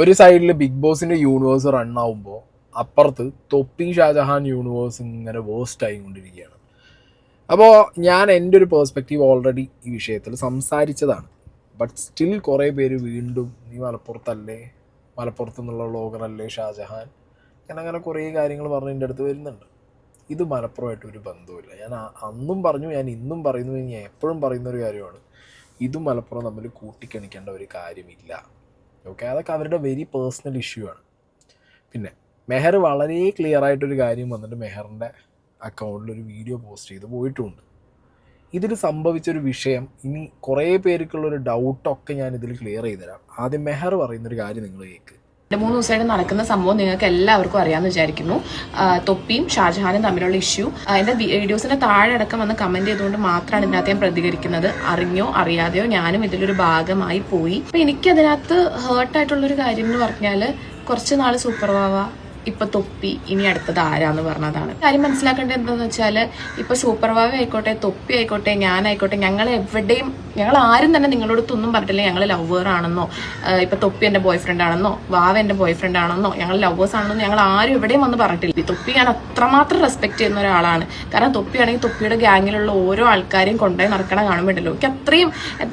ഒരു സൈഡിൽ ബിഗ് ബോസിന്റെ യൂണിവേഴ്സ് റൺ ആവുമ്പോൾ അപ്പുറത്ത് തൊപ്പി ഷാജഹാൻ യൂണിവേഴ്സ് ഇങ്ങനെ വേസ്റ്റ് ആയിക്കൊണ്ടിരിക്കുകയാണ്. അപ്പോൾ ഞാൻ എൻ്റെ ഒരു പേഴ്സ്പെക്റ്റീവ് ഓൾറെഡി ഈ വിഷയത്തിൽ സംസാരിച്ചതാണ്. ബട്ട് സ്റ്റിൽ കുറേ പേര് വീണ്ടും നീ മലപ്പുറത്തല്ലേ, മലപ്പുറത്തു നിന്നുള്ള വ്ളോഗറല്ലേ ഷാജഹാൻ, അങ്ങനെ കുറേ കാര്യങ്ങൾ പറഞ്ഞ് എൻ്റെ അടുത്ത് വരുന്നുണ്ട്. ഇത് മലപ്പുറമായിട്ട് ഒരു ബന്ധവുമില്ല. ഞാൻ അന്നും പറഞ്ഞു, ഞാൻ ഇന്നും പറയുന്നു, ഞാൻ എപ്പോഴും പറയുന്നൊരു കാര്യമാണ്, ഇതും മലപ്പുറം തമ്മിൽ കൂട്ടിക്കണിക്കേണ്ട ഒരു കാര്യമില്ല. ഓക്കെ, അതൊക്കെ അവരുടെ വെരി പേഴ്സണൽ ഇഷ്യൂ ആണ്. പിന്നെ മെഹർ വളരെ ക്ലിയർ ആയിട്ടൊരു കാര്യം വന്നിട്ട് മെഹറിൻ്റെ അക്കൗണ്ടിൽ ഒരു വീഡിയോ പോസ്റ്റ് ചെയ്ത് പോയിട്ടുമുണ്ട്. ഇതിൽ സംഭവിച്ചൊരു വിഷയം ഇനി കുറേ പേർക്കുള്ളൊരു ഡൗട്ടൊക്കെ ഞാൻ ഇതിൽ ക്ലിയർ ചെയ്ത് തരാം. ആദ്യം മെഹർ പറയുന്നൊരു കാര്യം നിങ്ങൾ കേൾക്ക്. 3 ദിവസമായിട്ട് നടക്കുന്ന സംഭവം നിങ്ങൾക്ക് എല്ലാവർക്കും അറിയാമെന്ന് വിചാരിക്കുന്നു. തൊപ്പിയും ഷാജഹാനും തമ്മിലുള്ള ഇഷ്യൂ. എൻ്റെ വീഡിയോസിന്റെ താഴെ അടക്കം വന്ന് കമന്റ് ചെയ്തുകൊണ്ട് മാത്രമാണ് ഇതിനകത്ത് ഞാൻ പ്രതികരിക്കുന്നത്. അറിഞ്ഞോ അറിയാതെയോ ഞാനും ഇതിലൊരു ഭാഗമായി പോയി. അപ്പൊ എനിക്കതിനകത്ത് ഹേർട്ടായിട്ടുള്ളൊരു കാര്യം എന്ന് പറഞ്ഞാൽ, കുറച്ച് നാൾ സൂപ്പർ വാവ, ഇപ്പൊ തൊപ്പി, ഇനി അടുത്തത് ആരാന്ന് പറഞ്ഞതാണ്. കാര്യം മനസ്സിലാക്കേണ്ടത് എന്താണെന്ന് വെച്ചാൽ, ഇപ്പൊ സൂപ്പർ വാവ ആയിക്കോട്ടെ, തൊപ്പി ആയിക്കോട്ടെ, ഞാനായിക്കോട്ടെ, ഞങ്ങൾ ആരും തന്നെ നിങ്ങളോടൊത്തൊന്നും പറഞ്ഞിട്ടില്ല ഞങ്ങൾ ലവ്വർ ആണെന്നോ, ഇപ്പൊ തൊപ്പി എന്റെ ബോയ് ഫ്രണ്ട് ആണെന്നോ, വാവ എന്റെ ബോയ് ഫ്രണ്ട് ആണെന്നോ, ഞങ്ങൾ ലവേഴ്സ് ആണെന്നോ ഞങ്ങൾ ആരും എവിടെയും വന്ന് പറഞ്ഞിട്ടില്ല. തൊപ്പി ഞാൻ അത്രമാത്രം റെസ്പെക്ട് ചെയ്യുന്ന ഒരാളാണ്. കാരണം തൊപ്പിയാണെങ്കിൽ തൊപ്പിയുടെ ഗ്യാങ്ങിലുള്ള ഓരോ ആൾക്കാരെയും കൊണ്ടുപോയി നടക്കണം കാണുമ്പോഴല്ലോ എനിക്ക്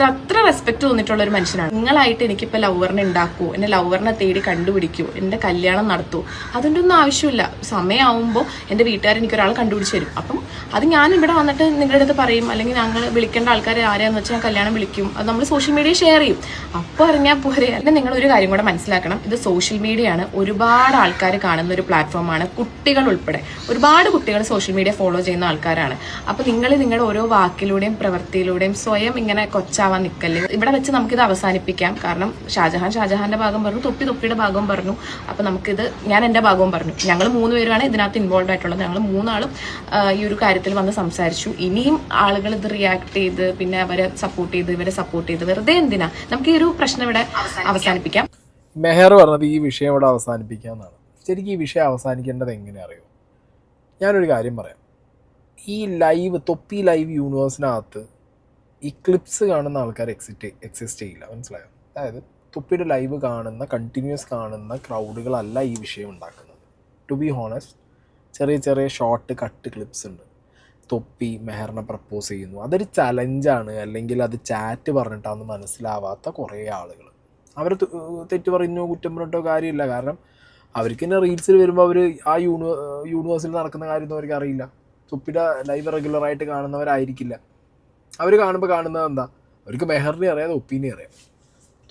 അത്ര റെസ്പെക്ട് തോന്നിയിട്ടുള്ള ഒരു മനുഷ്യനാണ്. നിങ്ങളായിട്ട് എനിക്കിപ്പോൾ ലവറിനെ ഉണ്ടാക്കൂ, എന്റെ ലവറിനെ തേടി കണ്ടുപിടിക്കൂ, എന്റെ കല്യാണം നടത്തൂ, അതിൻ്റെ ഒന്നും ആവശ്യമില്ല. സമയമാവുമ്പോൾ എൻ്റെ വീട്ടുകാർ എനിക്കൊരാൾ കണ്ടുപിടിച്ച് തരും. അപ്പം അത് ഞാൻ ഇവിടെ വന്നിട്ട് നിങ്ങളുടെ അടുത്ത് പറയും, അല്ലെങ്കിൽ ഞങ്ങൾ വിളിക്കേണ്ട ആൾക്കാർ ആരെയാന്ന് വെച്ചാൽ ഞാൻ കല്യാണം വിളിക്കും, അത് നമ്മൾ സോഷ്യൽ മീഡിയ ഷെയർ ചെയ്യും. അപ്പോൾ അറിഞ്ഞാൽ പോരെ. അല്ലെങ്കിൽ നിങ്ങളൊരു കാര്യം കൂടെ മനസ്സിലാക്കണം, ഇത് സോഷ്യൽ മീഡിയയാണ്, ഒരുപാട് ആൾക്കാർ കാണുന്ന ഒരു പ്ലാറ്റ്ഫോമാണ്, കുട്ടികൾ ഉൾപ്പെടെ ഒരുപാട് കുട്ടികൾ സോഷ്യൽ മീഡിയ ഫോളോ ചെയ്യുന്ന ആൾക്കാരാണ്. അപ്പോൾ നിങ്ങൾ നിങ്ങളുടെ ഓരോ വാക്കിലൂടെയും പ്രവൃത്തിയിലൂടെയും സ്വയം ഇങ്ങനെ കൊച്ചാവാൻ നിൽക്കല്ലേ. ഇവിടെ വെച്ച് നമുക്കിത് അവസാനിപ്പിക്കാം. കാരണം ഷാജഹാന്റെ ഭാഗം പറഞ്ഞു, തൊപ്പിയുടെ ഭാഗം പറഞ്ഞു. അപ്പോൾ നമുക്കിത്, ഞാൻ എൻ്റെ ഭാഗവും പറഞ്ഞു. ഞങ്ങൾ 3 പേരാണ് ഇതിനകത്ത് ഇൻവോൾവ് ആയിട്ടുള്ളത്. ഞങ്ങൾ 3 ആളും ഈ ഒരു കാര്യത്തിൽ വന്ന് സംസാരിച്ചു. ഇനിയും ആളുകൾ ഇത് റിയാക്ട് ചെയ്ത് പിന്നെ അവരെ സപ്പോർട്ട് ചെയ്ത് ഇവരെ സപ്പോർട്ട് ചെയ്ത് വെറുതെ എന്തിനാ, നമുക്ക് ഈ ഒരു പ്രശ്നം ഇവിടെ അവസാനിപ്പിക്കാം. മെഹർ പറഞ്ഞത് ഈ വിഷയം ഇവിടെ അവസാനിപ്പിക്കാമെന്നാണ്. ശരിക്കും ഈ വിഷയം അവസാനിക്കേണ്ടത് എങ്ങനെ അറിയോ? ഞാനൊരു കാര്യം പറയാം. ഈ തൊപ്പി ലൈവ് യൂണിവേഴ്സിനകത്ത് ഈ ക്ലിപ്സ് കാണുന്ന ആൾക്കാർ എക്സിസ്റ്റ് ചെയ്യില്ല. മനസ്സിലായോ? അതായത് തൊപ്പിയുടെ ലൈവ് കാണുന്ന, കണ്ടിന്യൂസ് കാണുന്ന ക്രൗഡുകളല്ല ഈ വിഷയം ഉണ്ടാക്കുന്നത്. ടു ബി ഹോണസ്റ്റ്, ചെറിയ ഷോർട്ട് കട്ട് ക്ലിപ്സ് ഉണ്ട്. തൊപ്പി മെഹറിനെ പ്രപ്പോസ് ചെയ്യുന്നു, അതൊരു ചലഞ്ചാണ്, അല്ലെങ്കിൽ അത് ചാറ്റ് പറഞ്ഞിട്ടാന്ന് മനസ്സിലാവാത്ത കുറേ ആളുകൾ. അവർ തെറ്റ് പറയുന്നോ കുറ്റം പറഞ്ഞിട്ടോ കാര്യമില്ല. കാരണം അവർക്ക് തന്നെ റീൽസിൽ വരുമ്പോൾ അവർ ആ യൂണിവേഴ്സിൽ നടക്കുന്ന കാര്യമൊന്നും അവർക്ക് അറിയില്ല. തൊപ്പിയുടെ ലൈവ് റെഗുലറായിട്ട് കാണുന്നവരായിരിക്കില്ല. അവർ കാണുന്നത് എന്താ, അവർക്ക് മെഹറിനെ അറിയാം, തൊപ്പീനെ അറിയാം.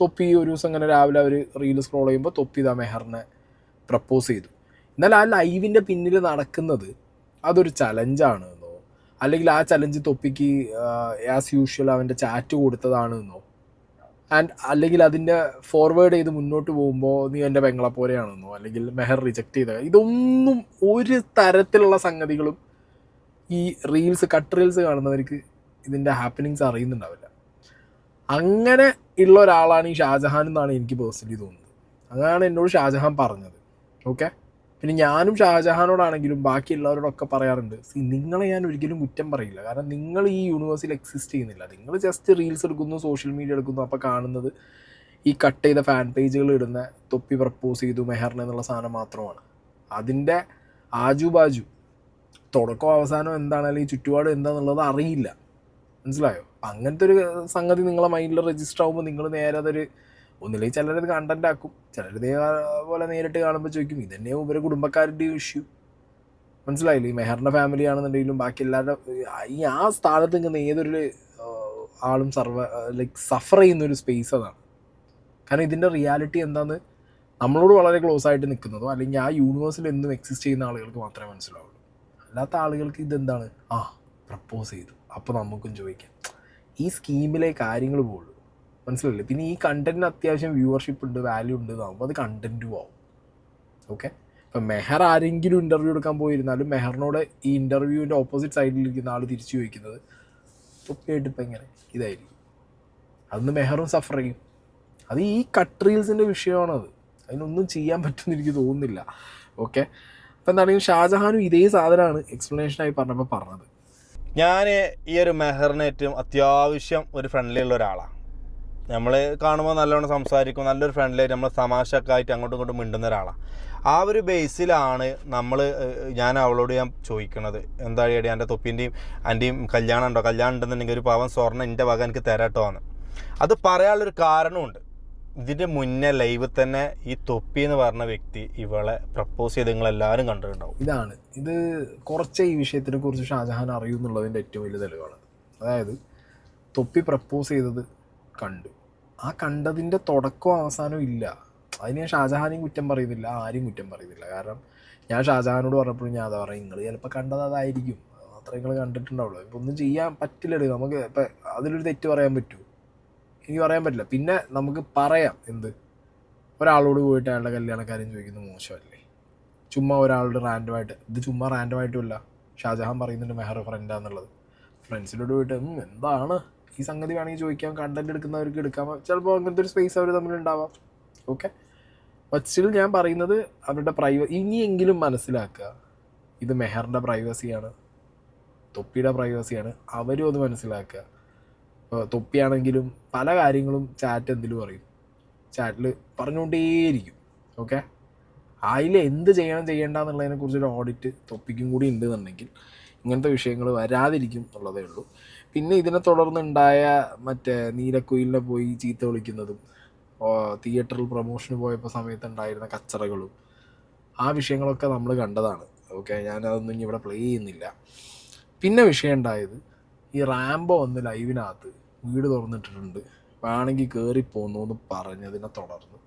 തൊപ്പി ഒരു ദിവസം അങ്ങനെ രാവിലെ അവർ റീൽ സ്ക്രോൾ ചെയ്യുമ്പോൾ തൊപ്പി ഇതാ മെഹറിനെ പ്രപ്പോസ് ചെയ്തു. എന്നാൽ ആ ലൈവിൻ്റെ പിന്നിൽ നടക്കുന്നത് അതൊരു ചലഞ്ചാണെന്നോ, അല്ലെങ്കിൽ ആ ചലഞ്ച് തൊപ്പിക്ക് ആസ് യൂഷ്വൽ അവൻ്റെ ചാറ്റ് കൊടുത്തതാണെന്നോ, അല്ലെങ്കിൽ അതിൻ്റെ ഫോർവേഡ് ചെയ്ത് മുന്നോട്ട് പോകുമ്പോൾ നീ എൻ്റെ പെങ്ങളെ പോലെയാണെന്നോ, അല്ലെങ്കിൽ മെഹർ റിജക്റ്റ് ചെയ്ത, ഇതൊന്നും ഒരു തരത്തിലുള്ള സംഗതികളും ഈ കട്ട് റീൽസ് കാണുന്നവർക്ക് ഇതിൻ്റെ ഹാപ്പനിങ്സ് അറിയുന്നുണ്ടാവില്ല. അങ്ങനെ ഉള്ള ഒരാളാണ് ഈ ഷാജഹാൻ എന്നാണ് എനിക്ക് പേഴ്സണലി തോന്നുന്നത്. അങ്ങനെയാണ് എന്നോട് ഷാജഹാൻ പറഞ്ഞത്. ഓക്കെ, പിന്നെ ഞാനും ഷാജഹാനോടാണെങ്കിലും ബാക്കി എല്ലാവരോടൊക്കെ പറയാറുണ്ട്, നിങ്ങളെ ഞാൻ ഒരിക്കലും കുറ്റം പറയില്ല. കാരണം നിങ്ങൾ ഈ യൂണിവേഴ്സിൽ എക്സിസ്റ്റ് ചെയ്യുന്നില്ല. നിങ്ങൾ ജസ്റ്റ് റീൽസ് എടുക്കുന്നു, സോഷ്യൽ മീഡിയ എടുക്കുന്നു, അപ്പോൾ കാണുന്നത് ഈ കട്ട് ചെയ്ത ഫാൻ പേജുകൾ ഇടുന്ന തൊപ്പി പ്രപ്പോസ് ചെയ്തു മെഹറിന് എന്നുള്ള സാധനം മാത്രമാണ്. അതിൻ്റെ ആജുബാജു തുടക്കം അവസാനം എന്താണ്, അല്ലെങ്കിൽ ചുറ്റുപാട് എന്താണെന്നുള്ളത് അറിയില്ല. മനസ്സിലായോ? അങ്ങനത്തെ ഒരു സംഗതി നിങ്ങളെ മൈൻഡിൽ രജിസ്റ്റർ ആകുമ്പോൾ നിങ്ങൾ നേരെ അതൊരു, ഒന്നില്ലെങ്കിൽ ചിലരത് കണ്ടന്റ് ആക്കും, ചിലരിതേ പോലെ നേരിട്ട് കാണുമ്പോൾ ചോദിക്കും ഇതന്നെയോ ഇവരെ കുടുംബക്കാരുടെ ഇഷ്യൂ. മനസ്സിലായില്ലേ? ഈ മെഹറിൻ്റെ ഫാമിലി ആണെന്നുണ്ടെങ്കിലും ബാക്കി എല്ലാവരുടെ ആ സ്ഥാനത്ത് നിൽക്കുന്ന ഏതൊരു ആളും സഫർ ചെയ്യുന്നൊരു സ്പേസ് അതാണ്. കാരണം ഇതിൻ്റെ റിയാലിറ്റി എന്താണെന്ന് നമ്മളോട് വളരെ ക്ലോസ് ആയിട്ട് നിൽക്കുന്നതോ അല്ലെങ്കിൽ ആ യൂണിവേഴ്സിൽ എന്നും എക്സിസ്റ്റ് ചെയ്യുന്ന ആളുകൾക്ക് മാത്രമേ മനസ്സിലാവുള്ളൂ. അല്ലാത്ത ആളുകൾക്ക് ഇതെന്താണ്, പ്രപ്പോസ് ചെയ്തു, അപ്പോൾ നമുക്കും ചോദിക്കാം. ഈ സ്കീമിലെ കാര്യങ്ങൾ പോകുള്ളൂ. മനസ്സിലായില്ലേ? പിന്നെ ഈ കണ്ടന്റിന് അത്യാവശ്യം വ്യൂവർഷിപ്പ് ഉണ്ട്, വാല്യൂ ഉണ്ട് എന്നാകുമ്പോൾ അത് കണ്ടന്റും ആവും. ഓക്കെ, ഇപ്പം മെഹർ ആരെങ്കിലും ഇൻ്റർവ്യൂ എടുക്കാൻ പോയിരുന്നാലും മെഹറിനോട് ഈ ഇൻ്റർവ്യൂവിൻ്റെ ഓപ്പോസിറ്റ് സൈഡിലിരിക്കുന്ന ആൾ തിരിച്ചു ചോദിക്കുന്നത് തൊപ്പിയായിട്ട് ഇപ്പം എങ്ങനെ ഇതായിരിക്കും. അന്ന് മെഹറും സഫർ ചെയ്യും. അത് ഈ കട്ട് റീൽസിൻ്റെ വിഷയമാണത്. അതിനൊന്നും ചെയ്യാൻ പറ്റുമെന്ന് എനിക്ക് തോന്നുന്നില്ല. ഓക്കെ, അപ്പം എന്താണെങ്കിലും ഷാജഹാനും ഇതേ സാധനമാണ് എക്സ്പ്ലനേഷനായി പറഞ്ഞത്. ഞാൻ ഈ ഒരു മെഹറിന് ഏറ്റവും അത്യാവശ്യം ഒരു ഫ്രണ്ട്ലി ഉള്ള ഒരാളാണ്. നമ്മൾ കാണുമ്പോൾ നല്ലോണം സംസാരിക്കും, നല്ലൊരു ഫ്രണ്ട്ലിയായിട്ട് നമ്മൾ തമാശയൊക്കെ ആയിട്ട് അങ്ങോട്ടും ഇങ്ങോട്ടും മിണ്ടുന്ന ഒരാളാണ്. ആ ഒരു ബേസിലാണ് ഞാൻ അവളോട് ചോദിക്കണത്, എന്താ എടി എൻ്റെ തൊപ്പിൻ്റെയും എൻ്റെയും കല്യാണം ഉണ്ടോ, കല്യാണം ഉണ്ടെന്നുണ്ടെങ്കിൽ ഒരു പാവൻ സ്വർണ്ണം എൻ്റെ വക എനിക്ക് തരാട്ടോ എന്ന്. അത് പറയാനുള്ളൊരു കാരണമുണ്ട്. ഇതിൻ്റെ മുന്നേ ലൈവ് തന്നെ ഈ തൊപ്പി എന്ന് പറഞ്ഞ വ്യക്തി ഇവളെ പ്രപ്പോസ് ചെയ്ത് നിങ്ങളെല്ലാവരും കണ്ടിട്ടുണ്ടാവും. ഇത് കുറച്ച് ഈ വിഷയത്തിനെ കുറിച്ച് ഷാജഹാൻ അറിയുന്നുള്ളതിൻ്റെ ഏറ്റവും വലിയ തെളിവാണ്. അതായത് തൊപ്പി പ്രപ്പോസ് ചെയ്തത് കണ്ടു, ആ കണ്ടതിൻ്റെ തുടക്കവും അവസാനവും ഇല്ല. അതിന് ഞാൻ ഷാജഹാനെയും കുറ്റം പറയുന്നില്ല, ആരെയും കുറ്റം പറയുന്നില്ല. കാരണം ഞാൻ ഷാജഹാനോട് പറഞ്ഞപ്പോഴും ഞാൻ അതാ പറയും, നിങ്ങൾ ചിലപ്പോൾ കണ്ടത് അതായിരിക്കും, അത്ര നിങ്ങൾ കണ്ടിട്ടുണ്ടാവുള്ളൂ. ഇപ്പം ഒന്നും ചെയ്യാൻ പറ്റില്ലല്ലോ നമുക്ക്. ഇപ്പം അതിലൊരു തെറ്റ് പറയാൻ പറ്റുമോ? എനിക്ക് പറയാൻ പറ്റില്ല. പിന്നെ നമുക്ക് പറയാം, എന്ത് ഒരാളോട് പോയിട്ട് അയാളുടെ കല്യാണക്കാരൻ ചോദിക്കുന്നത് മോശമല്ലേ? ചുമ്മാ ഒരാളുടെ റാൻഡമായിട്ട്, ഇത് ചുമ്മാ റാൻഡമായിട്ടുമല്ല, ഷാജഹാൻ പറയുന്നുണ്ട് മെഹർ ഫ്രണ്ടാന്നുള്ളത്. ഫ്രണ്ട്സിനോട് പോയിട്ട് എന്താണ് ഈ സംഗതി വേണമെങ്കിൽ ചോദിക്കാം, കണ്ടന്റ് എടുക്കുന്നവർക്ക് എടുക്കാം, ചിലപ്പോൾ അങ്ങനത്തെ ഒരു സ്പേസ് അവർ തമ്മിലുണ്ടാവാം. ഓക്കെ, ബട്ട് സ്റ്റിൽ ഞാൻ പറയുന്നത് അവരുടെ ഇനിയെങ്കിലും മനസ്സിലാക്കുക, ഇത് മെഹറിൻ്റെ പ്രൈവസിയാണ്, തൊപ്പിയുടെ പ്രൈവസിയാണ്. അവരും അത് മനസ്സിലാക്കുക. ഇപ്പോൾ തൊപ്പിയാണെങ്കിലും പല കാര്യങ്ങളും ചാറ്റ് എന്തിലും പറയും, ചാറ്റിൽ പറഞ്ഞുകൊണ്ടേയിരിക്കും. ഓക്കെ, അതിൽ എന്ത് ചെയ്യണ്ട എന്നുള്ളതിനെക്കുറിച്ചൊരു ഓഡിറ്റ് തൊപ്പിക്കും കൂടി ഉണ്ടെന്നുണ്ടെങ്കിൽ ഇങ്ങനത്തെ വിഷയങ്ങൾ വരാതിരിക്കും എന്നുള്ളതേ ഉള്ളൂ. പിന്നെ ഇതിനെ തുടർന്നുണ്ടായ നീലക്കുയിലിനെ പോയി ചീത്ത വിളിക്കുന്നതും തിയേറ്ററിൽ പ്രൊമോഷന് പോയപ്പോൾ സമയത്തുണ്ടായിരുന്ന കച്ചറകളും ആ വിഷയങ്ങളൊക്കെ നമ്മൾ കണ്ടതാണ്. ഓക്കെ, ഞാനതൊന്നും ഇനി ഇവിടെ പ്ലേ ചെയ്യുന്നില്ല. പിന്നെ വിഷയം ഉണ്ടായത് ഈ റാംബോ വന്ന് ലൈവിനകത്ത് വീട് തുറന്നിട്ടിട്ടുണ്ട്, വേണമെങ്കിൽ കയറിപ്പോന്നു എന്ന് പറഞ്ഞതിനെ തുടർന്ന്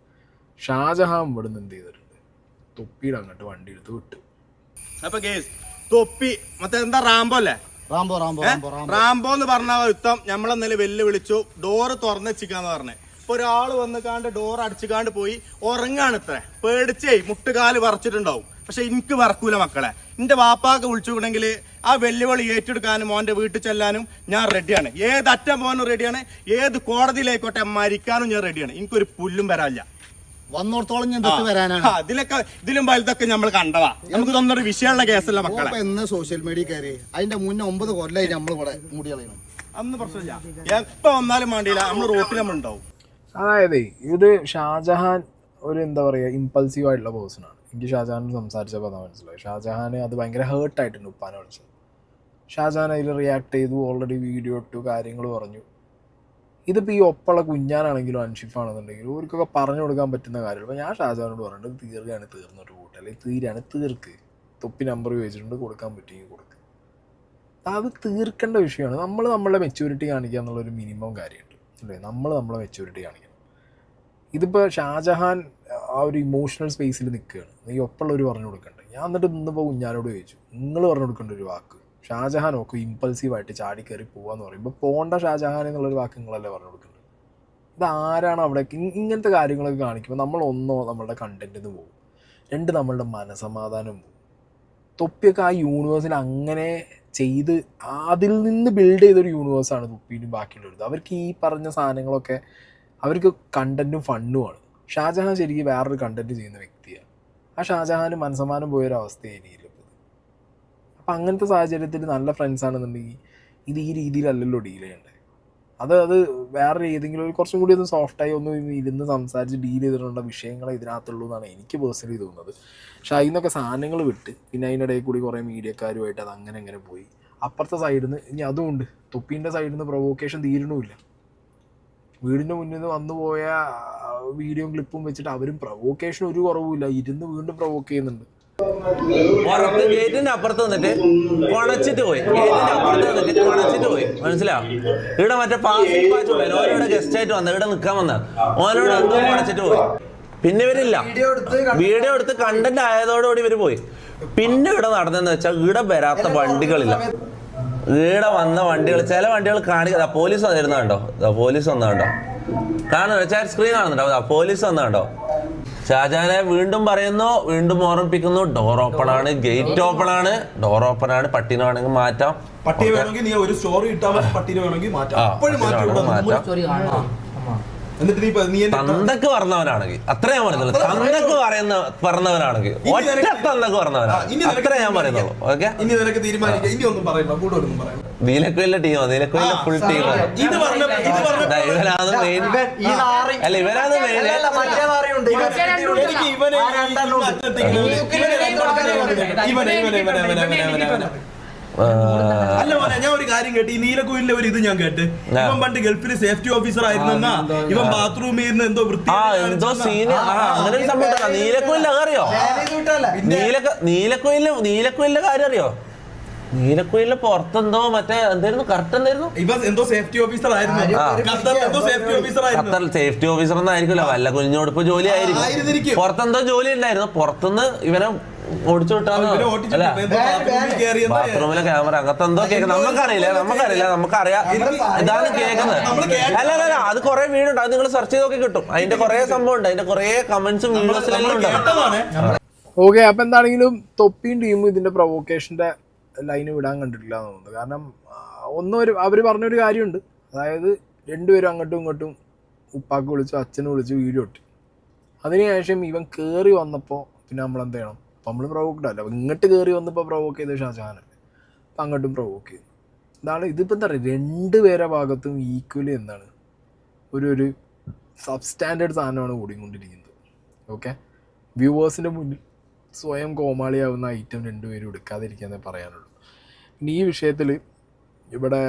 ഷാജഹാൻ ഇവിടുന്ന് എന്ത് ചെയ്തിട്ടുണ്ട്, തൊപ്പിയുടെ അങ്ങോട്ട് വണ്ടി എടുത്ത് വിട്ടു. അപ്പൊ തൊപ്പി മറ്റേ എന്താ റാംബോ അല്ലേ, റാംബോ എന്ന് പറഞ്ഞ യുദ്ധം നമ്മളെന്നലെ വെല്ലുവിളിച്ചു, ഡോറ് തുറന്ന് വെച്ചിക്കാന്ന് പറഞ്ഞേ. ഇപ്പൊ ഒരാൾ വന്ന് കാണ്ട് ഡോർ അടിച്ചുകാണ്ട് പോയി ഉറങ്ങാണ്, ഇത്ര പേടിച്ചേ മുട്ടുകാല് വറച്ചിട്ടുണ്ടാവും. പക്ഷെ എനിക്ക് വറക്കൂല മക്കളെ. എന്റെ വാപ്പാക്ക് വിളിച്ചുകൊണ്ടെങ്കിൽ ആ വെല്ലുവിളി ഏറ്റെടുക്കാനും മോന്റെ വീട്ടിൽ ചെല്ലാനും ഞാൻ റെഡിയാണ്. ഏത് അറ്റം പോകാനും റെഡിയാണ്, ഏത് കോടതിയിലായിക്കോട്ടെ മരിക്കാനും ഞാൻ റെഡിയാണ്. എനിക്കൊരു പുല്ലും വരാനില്ല. വന്നോടത്തോളം ഞാൻ വരാനാണ്. ഇതിലും വലുതൊക്കെ നമ്മൾ കണ്ടതാ. നമുക്ക് ഇതൊന്നൊരു വിഷയമുള്ള കേസല്ല മക്കളെ. എന്ന് സോഷ്യൽ മീഡിയ കയറി അതിന്റെ മുന്നേ 9 കൊല്ലമായി നമ്മളിവിടെ മുടി കളയണം. അന്ന് പ്രശ്നമില്ല, എപ്പോ വന്നാലും വേണ്ടിയില്ല, നമ്മൾ റോട്ടിൽ നമ്മൾ ഉണ്ടാവും. അതായത് ഇത് ഷാജഹാൻ ഒരു എന്താ പറയുക ഇമ്പൾസീവ് ആയിട്ടുള്ള പേഴ്സണാണ്. എനിക്ക് ഷാജഹാൻ സംസാരിച്ചപ്പോൾ അതാ മനസ്സിലായി. ഷാജഹാൻ അത് ഭയങ്കര ഹേർട്ടായിട്ടുണ്ട് ഉപ്പാനെ വിളിച്ചത്. ഷാജഹാൻ അതിൽ റിയാക്ട് ചെയ്തു, ഓൾറെഡി വീഡിയോ ഇട്ടു, കാര്യങ്ങൾ പറഞ്ഞു. ഇതിപ്പോൾ ഈ ഒപ്പുള്ള കുഞ്ഞാനാണെങ്കിലും അൻഷിഫാണെന്നുണ്ടെങ്കിലും അവർക്കൊക്കെ പറഞ്ഞു കൊടുക്കാൻ പറ്റുന്ന കാര്യങ്ങൾ. അപ്പോൾ ഞാൻ ഷാജഹാനോട് പറഞ്ഞിട്ട് തീർക്കുകയാണ് തീർന്നൊരു കൂട്ട്, അല്ലെങ്കിൽ തീരാണ് തീർക്ക്. തൊപ്പി നമ്പർ ചോദിച്ചിട്ടുണ്ട്, കൊടുക്കാൻ പറ്റുമെങ്കിൽ കൊടുക്കുക. അത് തീർക്കേണ്ട വിഷയമാണ്. നമ്മൾ നമ്മളുടെ മെച്യൂരിറ്റി കാണിക്കുക എന്നുള്ളൊരു മിനിമം കാര്യമുണ്ട് അല്ലേ? നമ്മൾ നമ്മളെ മെച്യൂരിറ്റി കാണിക്കണം. ഇതിപ്പോൾ ഷാജഹാൻ ആ ഒരു ഇമോഷണൽ സ്പേസിൽ നിൽക്കുകയാണ്, ഈ ഒപ്പമുള്ളവർ പറഞ്ഞു കൊടുക്കണ്ടേ. ഞാൻ എന്നിട്ട് ഇന്നിപ്പോൾ കുഞ്ഞാനോട് ചോദിച്ചു, നിങ്ങൾ പറഞ്ഞു കൊടുക്കേണ്ട ഒരു വാക്ക് ഷാജഹാൻ ഒക്കെ ഇമ്പൾസീവായിട്ട് ചാടി കയറി പോവാന്ന് പറയുമ്പോൾ പോണ്ട ഷാജഹാൻ എന്നുള്ളൊരു വാക്ക് നിങ്ങളല്ലേ പറഞ്ഞു കൊടുക്കുന്നത്. ഇതാരാണ് അവിടെ ഇങ്ങനത്തെ കാര്യങ്ങളൊക്കെ കാണിക്കുമ്പോൾ നമ്മളൊന്നോ നമ്മളുടെ കണ്ടന്റിന് പോകും, രണ്ട് നമ്മളുടെ മനസമാധാനം പോകും. തൊപ്പിയൊക്കെ ആ യൂണിവേഴ്സിൽ അങ്ങനെ ചെയ്ത് അതിൽ നിന്ന് ബിൽഡ് ചെയ്തൊരു യൂണിവേഴ്സാണ് തൊപ്പിനും ബാക്കിയുള്ളത്. അവർക്ക് ഈ പറഞ്ഞ സാധനങ്ങളൊക്കെ അവർക്ക് കണ്ടന്റും ഫണ്ണുമാണ്. ഷാജഹാൻ ശരിക്കും വേറൊരു കണ്ടന്റ് ചെയ്യുന്ന വ്യക്തിയാണ്. ആ ഷാജഹാന് മനസ്സമാനം പോയൊരവസ്ഥയായിരിക്കും. അപ്പം അങ്ങനത്തെ സാഹചര്യത്തിൽ നല്ല ഫ്രണ്ട്സ് ആണെന്നുണ്ടെങ്കിൽ ഇത് ഈ രീതിയിലല്ലല്ലോ ഡീൽ ചെയ്യേണ്ടത്. അത് വേറെ ഏതെങ്കിലും ഒരു കുറച്ചും കൂടി ഒന്ന് സോഫ്റ്റായി ഒന്ന് ഇരുന്ന് സംസാരിച്ച് ഡീൽ ചെയ്തിട്ടുള്ള വിഷയങ്ങളെ ഇതിനകത്തുള്ളൂ എന്നാണ് എനിക്ക് പേഴ്സണലി തോന്നുന്നത്. പക്ഷെ അതിൽ നിന്നൊക്കെ സാധനങ്ങൾ വിട്ട് പിന്നെ അതിനിടയിൽ കൂടി കുറേ മീഡിയക്കാരുമായിട്ട് അത് അങ്ങനെ പോയി. അപ്പുറത്തെ സൈഡിൽ നിന്ന് ഇനി അതുകൊണ്ട് തൊപ്പീൻ്റെ സൈഡിൽ നിന്ന് പ്രൊവോക്കേഷൻ തീരണമില്ല. വീടിൻ്റെ മുന്നിൽ നിന്ന് വന്നു പോയ വീഡിയോയും ക്ലിപ്പും വെച്ചിട്ട് അവരും പ്രൊവോക്കേഷൻ ഒരു കുറവുമില്ല, ഇരുന്ന് വീണ്ടും പ്രൊവോക്ക് ചെയ്യുന്നുണ്ട്. പുറത്ത് ഗേറ്റിന്റെ അപ്പുറത്ത് വന്നിട്ട് കുണച്ചിട്ട് പോയി, ഗേറ്റിന്റെ അപ്പുറത്ത് വന്നിട്ട് കുണച്ചിട്ട് പോയി. മനസ്സിലാവും? ഇവിടെ മറ്റേ പാസിംഗ് പാച്ച് പോയി, ഓനോടെ ഗസ്റ്റ് ആയിട്ട് വന്ന ഇവിടെ നിൽക്കാൻ വന്ന ഓനോട് എന്തോ കുണച്ചിട്ട് പോയി. പിന്നെ ഇവരില്ല, വീഡിയോ എടുത്ത് കണ്ടന്റ് ആയതോടുകൂടി ഇവര് പോയി. പിന്നെ ഇവിടെ നടന്നെന്ന് വെച്ചാൽ ഇവിടെ വരാത്ത വണ്ടികളില്ല. ഇവിടെ വന്ന വണ്ടികൾ, ചില വണ്ടികൾ കാണിക്കാ. പോലീസ് വന്നിരുന്നുണ്ടോ? പോലീസ് വന്നുണ്ടോ? കാണുന്നുണ്ടോ? ചാറ്റ് സ്ക്രീൻ കാണുന്നുണ്ടോ? പോലീസ് വന്നുണ്ടോ? ഷാജഹാനെ വീണ്ടും പറയുന്നു, വീണ്ടും ഓർമ്മിപ്പിക്കുന്നു, ഡോർ ഓപ്പൺ ആണ്, ഗേറ്റ് ഓപ്പൺ ആണ്, ഡോർ ഓപ്പൺ ആണ്. പട്ടിനെ വേണമെങ്കിൽ മാറ്റാം, പട്ടിയെ വേണമെങ്കിൽ നീ ഒരു സ്റ്റോറി ഇട്ടാൽ പട്ടിനെ വേണമെങ്കിൽ മാറ്റാം. തന്തക്ക് പറഞ്ഞവനാണെങ്കിൽ അത്ര ഞാൻ പറയുന്നുള്ളൂ. തന്തക്ക് പറഞ്ഞവനാണെങ്കിൽ ഒറ്റ തന്തക്ക് പറഞ്ഞവനാണ്, അത്ര ഞാൻ പറയുന്നുള്ളൂ. ഓക്കെ, ഇനി നിനക്ക് തീരുമാനിക്കാം, ഇനി ഒന്നും പറയണ്ട, കൂടുതലൊന്നും പറയണ്ട. നീലക്കോയിലെ ടീമോ? നീലക്കോയിലെ ഫുൾ ടീമാണ്. ഇവരാണ് മെയിൻ. അല്ല ഇവരാണ് മെയിൻ. അല്ല മോനെ, ഞാൻ ഒരു കാര്യം കേട്ട്, ഈ നീലക്കോയിലിന്റെ ഒരു ഇത് ഞാൻ കേട്ട്, ഇവൻ പണ്ട് ഗൾഫിൽ സേഫ്റ്റി ഓഫീസർ ആയിരുന്നെന്നാ, ഇവൻ ബാത്റൂമിൽ ഇരുന്ന് എന്തോ വൃത്തി എന്തോ സീന് അങ്ങനെ ഒരു സംഭവം. നീലക്കോയിലിന്റെ അറിയോ? നീലക്കോയിലിന്റെ കാര്യം അറിയോ? നീലക്കോയിലിന്റെ പുറത്തെന്തോ മറ്റേ എന്തായിരുന്നു, കറക്റ്റ് എന്തായിരുന്നു, ഇവൻ എന്തോ സേഫ്റ്റി ഓഫീസർ ആയിരുന്നു. ഖത്തർ സേഫ്റ്റി ഓഫീസർ ഒന്നും ആയിരിക്കുമല്ലോ, വല്ല കുഞ്ഞോടിപ്പ് ജോലി ആയിരിക്കും. പുറത്തെന്തോ ജോലി ഉണ്ടായിരുന്നു. പുറത്തുനിന്ന് ഇവനെ ഓടിച്ചു വിട്ടാന്ന്, ബാത്റൂമിലെ ക്യാമറ അങ്ങനത്തെ എന്തോ കേൾക്കുന്നത്. നമുക്കറിയാം ഇതാണ് കേൾക്കുന്നത്. അല്ല അത് കുറെ വീടുണ്ട്, അത് നിങ്ങൾ സെർച്ച് ചെയ്ത് നോക്കി കിട്ടും. അതിന്റെ കുറെ സംഭവം ഉണ്ട്, അതിന്റെ കുറെ കമന്റ്സും വീഡിയോസിലെല്ലാം ഉണ്ട്. ഓക്കെ, അപ്പൊ എന്താണെങ്കിലും തൊപ്പിയും ടീമും ഇതിന്റെ പ്രൊവോക്കേഷന്റെ ലൈന് വിടാൻ കണ്ടിട്ടില്ല എന്ന് തോന്നുന്നത്. കാരണം അവർ പറഞ്ഞൊരു കാര്യമുണ്ട്, അതായത് രണ്ടുപേരും അങ്ങോട്ടും ഇങ്ങോട്ടും ഉപ്പാക്ക് വിളിച്ചു, അച്ഛനെ വിളിച്ചു, വീഡിയോ ഇട്ടു. അതിനുശേഷം ഇവൻ കയറി വന്നപ്പോൾ പിന്നെ നമ്മളെന്ത് ചെയ്യണം? അപ്പം നമ്മൾ പ്രൊവോക്ഡ് അല്ല, ഇങ്ങോട്ട് കയറി വന്നപ്പോൾ പ്രൊവോക്ക് ചെയ്ത ഷാജഹാനല്ലേ, അപ്പം അങ്ങോട്ടും പ്രൊവോക്ക് ചെയ്തു. ഇതാണ് ഇതിപ്പോൾ എന്താ പറയുക, രണ്ടുപേരെ ഭാഗത്തും ഈക്വലി എന്താണ് ഒരു സബ്സ്റ്റാൻഡേർഡ് സാധനമാണ് ഓടിക്കൊണ്ടിരിക്കുന്നത്. ഓക്കെ, വ്യൂവേഴ്സിൻ്റെ മുന്നിൽ സ്വയം കോമാളിയാവുന്ന ഐറ്റം രണ്ടുപേരും എടുക്കാതിരിക്കാന്നേ പറയാനുള്ളൂ. ഇനി ഈ വിഷയത്തിൽ ഇവിടെ